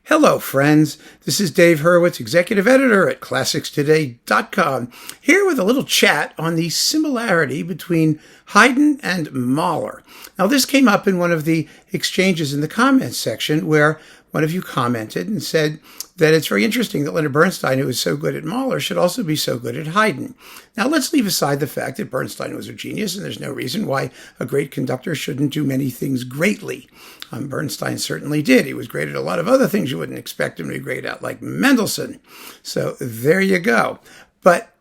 Hello, friends. This is Dave Hurwitz, executive editor at ClassicsToday.com, here with a little chat on the similarity between Haydn and Mahler. Now, this came up in one of the exchanges in the comments section where one of you commented and said that it's very interesting that Leonard Bernstein, who is so good at Mahler, should also be so good at Haydn. Now, let's leave aside the fact that Bernstein was a genius, and there's no reason why a great conductor shouldn't do many things greatly. Bernstein certainly did. He was great at a lot of other things you wouldn't expect him to be great at, like Mendelssohn. So there you go. But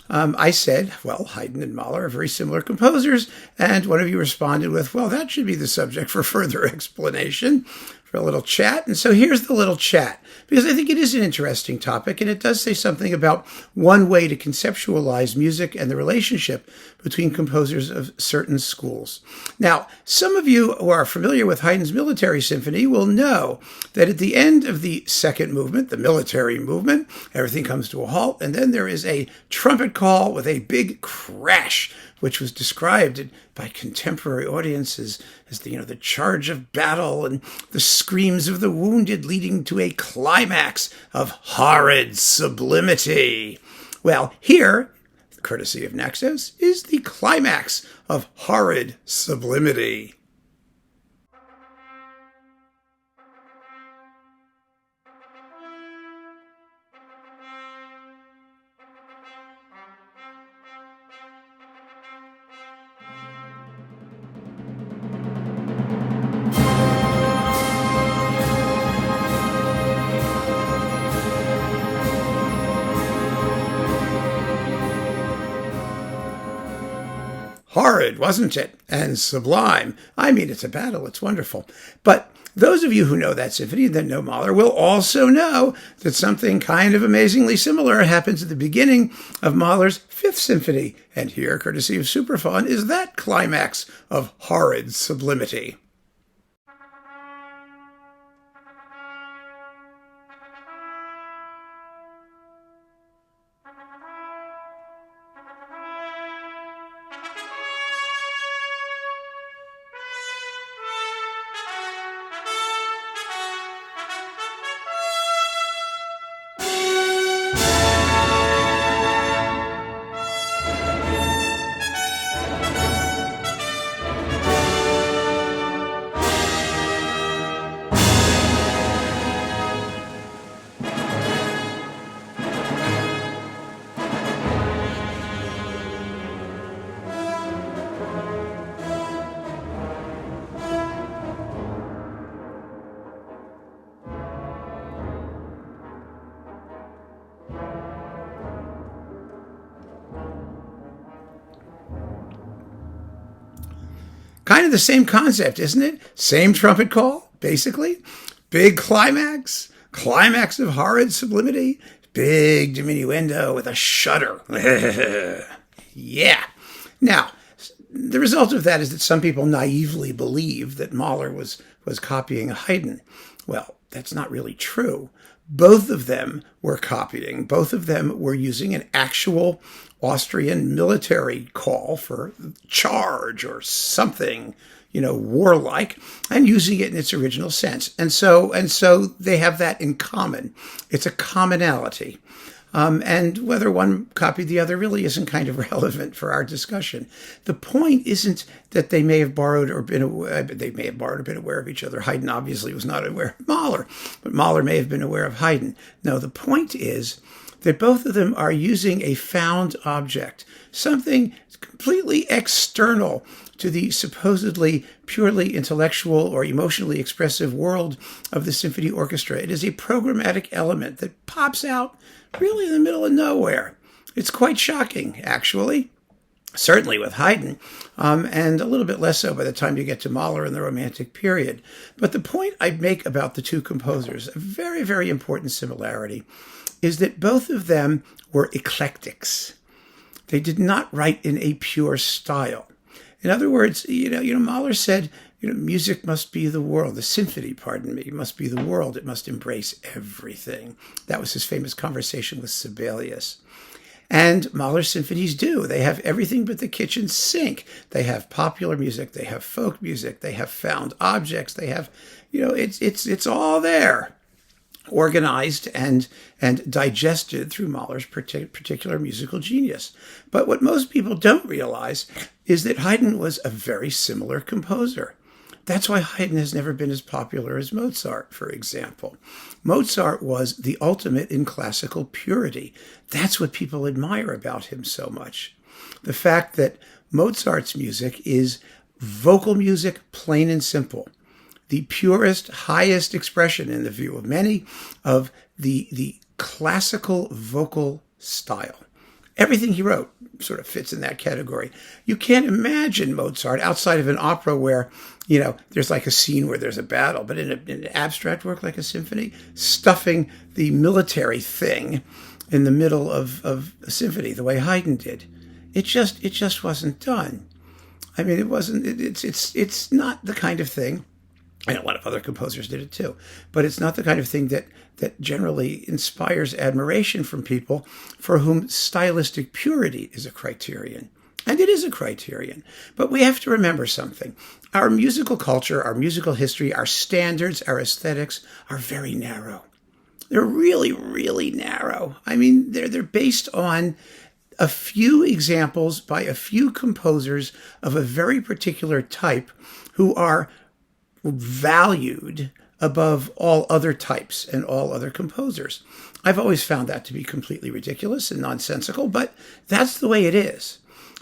I said, well, Haydn and Mahler are very similar composers, and one of you responded with, well, that should be the subject for further explanation, for a little chat. And so here's the little chat, because I think it is an interesting topic, and it does say something about one way to conceptualize music and the relationship between composers of certain schools. Now, some of you who are familiar with Haydn's Military Symphony will know that at the end of the second movement, the military movement, everything comes to a halt, and then there is a trumpet call with a big crash, which was described by contemporary audiences as the charge of battle and the screams of the wounded leading to a climax of horrid sublimity. Well, here, courtesy of Naxos, is the climax of horrid sublimity. Horrid, wasn't it? And sublime. I mean, it's a battle. It's wonderful. But those of you who know that symphony and that know Mahler will also know that something kind of amazingly similar happens at the beginning of Mahler's Fifth Symphony. And here, courtesy of Superfon, is that climax of horrid sublimity. Kind of the same concept, isn't it? Same trumpet call, basically. Big climax of horrid sublimity, big diminuendo with a shudder. Yeah. Now, the result of that is that some people naively believe that Mahler was copying Haydn. Well, that's not really true. Both of them were copying. Both of them were using an actual Austrian military call for charge or something, warlike, and using it in its original sense. And so they have that in common. It's a commonality. And whether one copied the other really isn't kind of relevant for our discussion. The point isn't that they may have borrowed or been aware of each other. Haydn obviously was not aware of Mahler, but Mahler may have been aware of Haydn. No, the point is that both of them are using a found object, something completely external to the supposedly purely intellectual or emotionally expressive world of the symphony orchestra. It is a programmatic element that pops out really in the middle of nowhere. It's quite shocking, actually, certainly with Haydn, and a little bit less so by the time you get to Mahler in the Romantic period. But the point I'd make about the two composers, a very, very important similarity, is that both of them were eclectics. They did not write in a pure style. In other words, Mahler said, music must be the world. The symphony, must be the world. It must embrace everything. That was his famous conversation with Sibelius. And Mahler symphonies do. They have everything but the kitchen sink. They have popular music. They have folk music. They have found objects. They have, it's all there, organized and digested through Mahler's particular musical genius. But what most people don't realize is that Haydn was a very similar composer. That's why Haydn has never been as popular as Mozart, for example. Mozart was the ultimate in classical purity. That's what people admire about him so much. The fact that Mozart's music is vocal music, plain and simple. The purest, highest expression, in the view of many, of the classical vocal style. Everything he wrote sort of fits in that category. You can't imagine Mozart outside of an opera where, there's like a scene where there's a battle, but in an abstract work like a symphony, stuffing the military thing in the middle of a symphony the way Haydn did. It just wasn't done. I mean, it's not the kind of thing. I know a lot of other composers did it too, but it's not the kind of thing that generally inspires admiration from people for whom stylistic purity is a criterion. And it is a criterion. But we have to remember something. Our musical culture, our musical history, our standards, our aesthetics are very narrow. They're really, really narrow. I mean, they're based on a few examples by a few composers of a very particular type who are valued above all other types and all other composers. I've always found that to be completely ridiculous and nonsensical, but that's the way it is.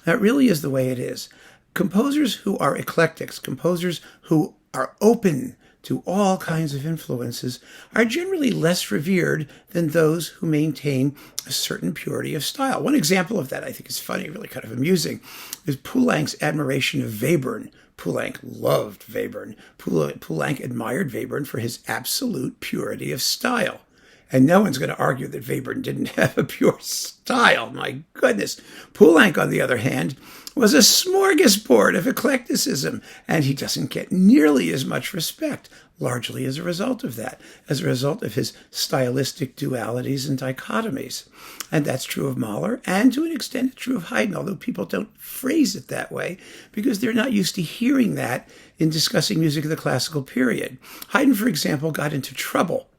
That really is the way it is. Composers who are eclectics, composers who are open to all kinds of influences, are generally less revered than those who maintain a certain purity of style. One example of that I think is funny, really kind of amusing, is Poulenc's admiration of Webern. Poulenc loved Webern. Poulenc admired Webern for his absolute purity of style. And no one's going to argue that Webern didn't have a pure style. My goodness. Poulenc, on the other hand, was a smorgasbord of eclecticism, and he doesn't get nearly as much respect, largely as a result of that, as a result of his stylistic dualities and dichotomies. And that's true of Mahler, and to an extent it's true of Haydn, although people don't phrase it that way because they're not used to hearing that in discussing music of the classical period. Haydn, for example, got into trouble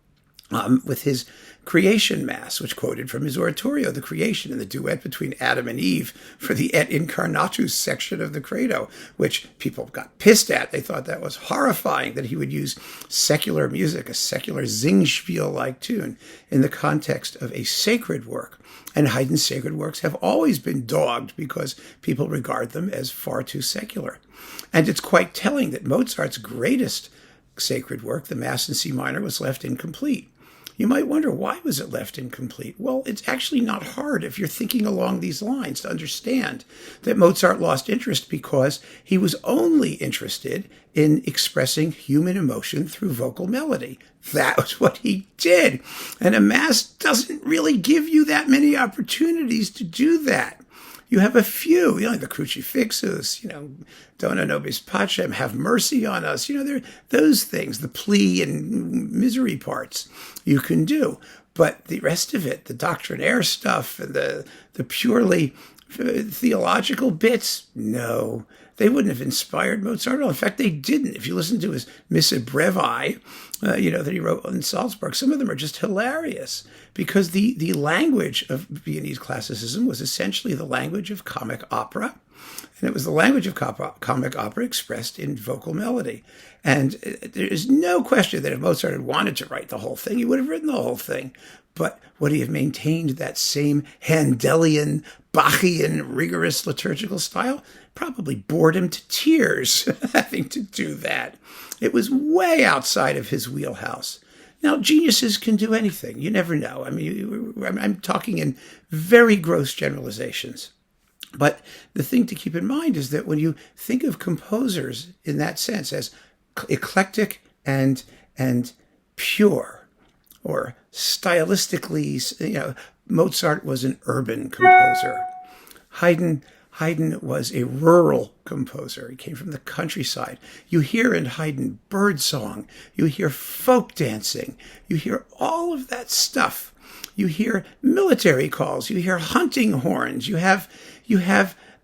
with his Creation Mass, which quoted from his oratorio, The Creation, and the duet between Adam and Eve for the Et Incarnatus section of the Credo, which people got pissed at. They thought that was horrifying, that he would use secular music, a secular Singspiel-like tune, in the context of a sacred work. And Haydn's sacred works have always been dogged because people regard them as far too secular. And it's quite telling that Mozart's greatest sacred work, the Mass in C minor, was left incomplete. You might wonder, why was it left incomplete? Well, it's actually not hard if you're thinking along these lines to understand that Mozart lost interest because he was only interested in expressing human emotion through vocal melody. That was what he did. And a Mass doesn't really give you that many opportunities to do that. You have a few, the Crucifixus, Dona nobis pacem, have mercy on us. There are those things, the plea and misery parts you can do. But the rest of it, the doctrinaire stuff and the purely theological bits, no. They wouldn't have inspired Mozart at all. In fact, they didn't. If you listen to his Missa Brevi, that he wrote in Salzburg, some of them are just hilarious because the language of Viennese classicism was essentially the language of comic opera. And it was the language of comic opera expressed in vocal melody. And there is no question that if Mozart had wanted to write the whole thing, he would have written the whole thing. But would he have maintained that same Handelian, Bachian, rigorous liturgical style? Probably bored him to tears having to do that. It was way outside of his wheelhouse. Now, geniuses can do anything. You never know. I mean, I'm talking in very gross generalizations. But the thing to keep in mind is that when you think of composers in that sense as eclectic and pure, or stylistically, Mozart was an urban composer. Haydn was a rural composer. He came from the countryside. You hear in Haydn birdsong. You hear folk dancing. You hear all of that stuff You hear military calls. You hear hunting horns. You have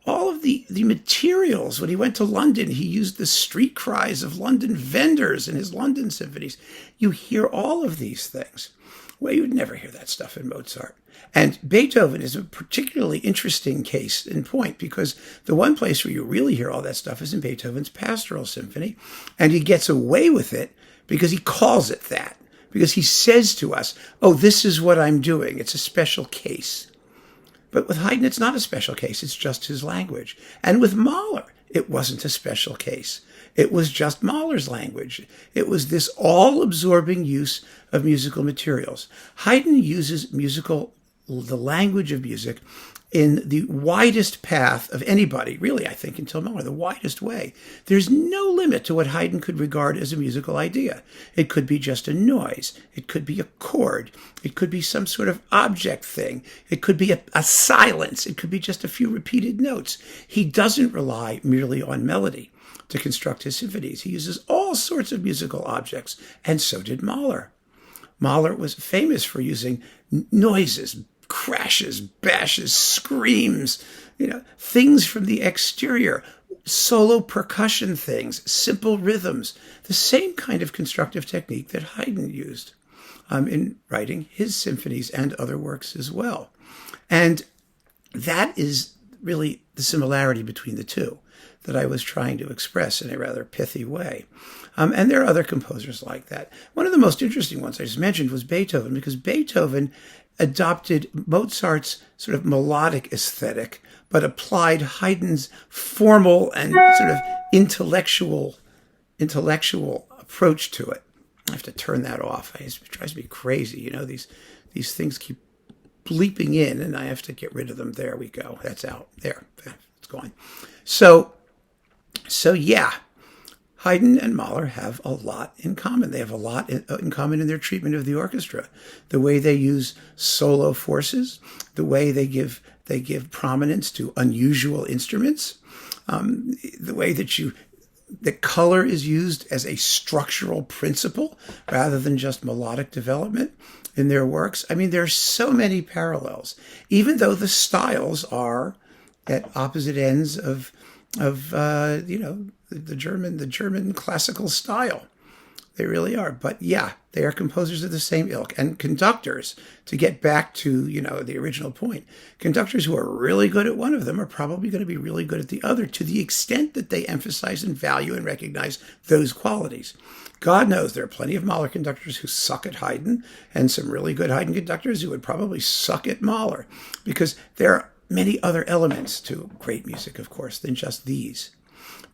all of the materials. When he went to London, he used the street cries of London vendors in his London symphonies. You hear all of these things. Well, you would never hear that stuff in Mozart. And Beethoven is a particularly interesting case in point, because the one place where you really hear all that stuff is in Beethoven's Pastoral Symphony. And he gets away with it because he calls it that, because he says to us, oh, this is what I'm doing. It's a special case. But with Haydn, it's not a special case. It's just his language. And with Mahler, it wasn't a special case. It was just Mahler's language. It was this all-absorbing use of musical materials. Haydn uses the language of music in the widest path of anybody, really, I think, until Mahler, the widest way. There's no limit to what Haydn could regard as a musical idea. It could be just a noise. It could be a chord. It could be some sort of object thing. It could be a silence. It could be just a few repeated notes. He doesn't rely merely on melody to construct his symphonies. He uses all sorts of musical objects, and so did Mahler. Mahler was famous for using noises, crashes, bashes, screams, things from the exterior, solo percussion things, simple rhythms, the same kind of constructive technique that Haydn used in writing his symphonies and other works as well. And that is really the similarity between the two that I was trying to express in a rather pithy way. And there are other composers like that. One of the most interesting ones I just mentioned was Beethoven, because Beethoven adopted Mozart's sort of melodic aesthetic, but applied Haydn's formal and sort of intellectual approach to it. I have to turn that off. It drives me crazy. These things keep bleeping in, and I have to get rid of them. There we go. That's out. There. It's going. So yeah, Haydn and Mahler have a lot in common. They have a lot in common in their treatment of the orchestra. The way they use solo forces, the way they give prominence to unusual instruments, the way that color is used as a structural principle rather than just melodic development in their works. I mean, there are so many parallels, even though the styles are at opposite ends of the German classical style. They really are. But yeah, they are composers of the same ilk. And conductors, to get back to, the original point, conductors who are really good at one of them are probably going to be really good at the other, to the extent that they emphasize and value and recognize those qualities. God knows there are plenty of Mahler conductors who suck at Haydn, and some really good Haydn conductors who would probably suck at Mahler, because there are many other elements to great music, of course, than just these.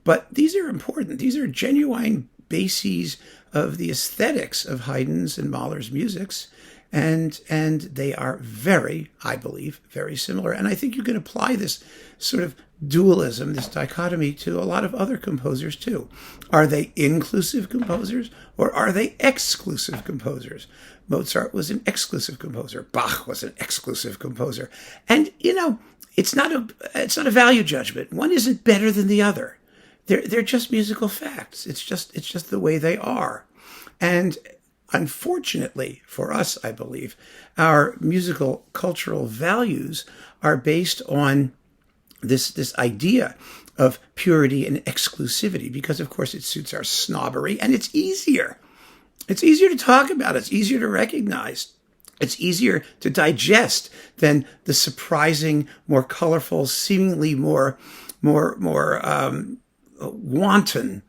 But these are important. These are genuine bases of the aesthetics of Haydn's and Mahler's musics, and they are very, I believe, very similar. And I think you can apply this sort of dualism, this dichotomy, to a lot of other composers too. Are they inclusive composers, or are they exclusive composers? Mozart was an exclusive composer. Bach was an exclusive composer. And, it's not a value judgment. One isn't better than the other. They're just musical facts. It's just the way they are. And unfortunately for us, I believe, our musical cultural values are based on this idea of purity and exclusivity, because of course it suits our snobbery, and it's easier. It's easier to talk about. It's easier to recognize. It's easier to digest than the surprising, more colorful, seemingly more wanton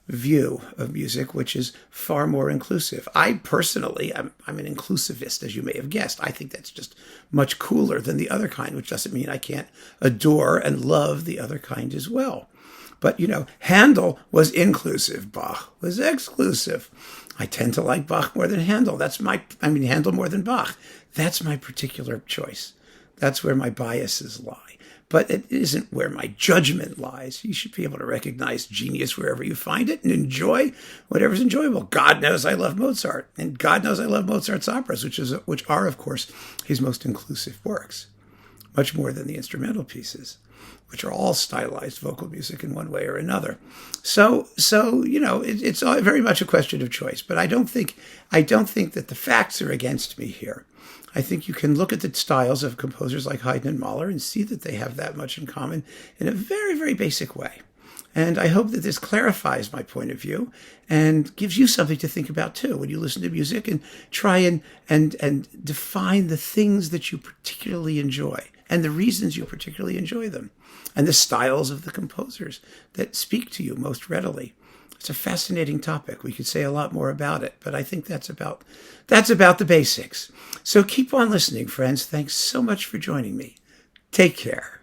view of music, which is far more inclusive. I personally, I'm an inclusivist, as you may have guessed. I think that's just much cooler than the other kind, which doesn't mean I can't adore and love the other kind as well. But, Handel was inclusive. Bach was exclusive. I tend to like Bach more than Handel. Handel more than Bach. That's my particular choice. That's where my biases lie. But it isn't where my judgment lies. You should be able to recognize genius wherever you find it and enjoy whatever's enjoyable. God knows I love Mozart, and God knows I love Mozart's operas, which are, of course, his most inclusive works, much more than the instrumental pieces, which are all stylized vocal music in one way or another. So it's very much a question of choice. But I don't think that the facts are against me here. I think you can look at the styles of composers like Haydn and Mahler and see that they have that much in common in a very, very basic way. And I hope that this clarifies my point of view and gives you something to think about too when you listen to music, and try and define the things that you particularly enjoy and the reasons you particularly enjoy them and the styles of the composers that speak to you most readily. It's a fascinating topic. We could say a lot more about it, but I think that's about the basics. So keep on listening, friends. Thanks so much for joining me. Take care.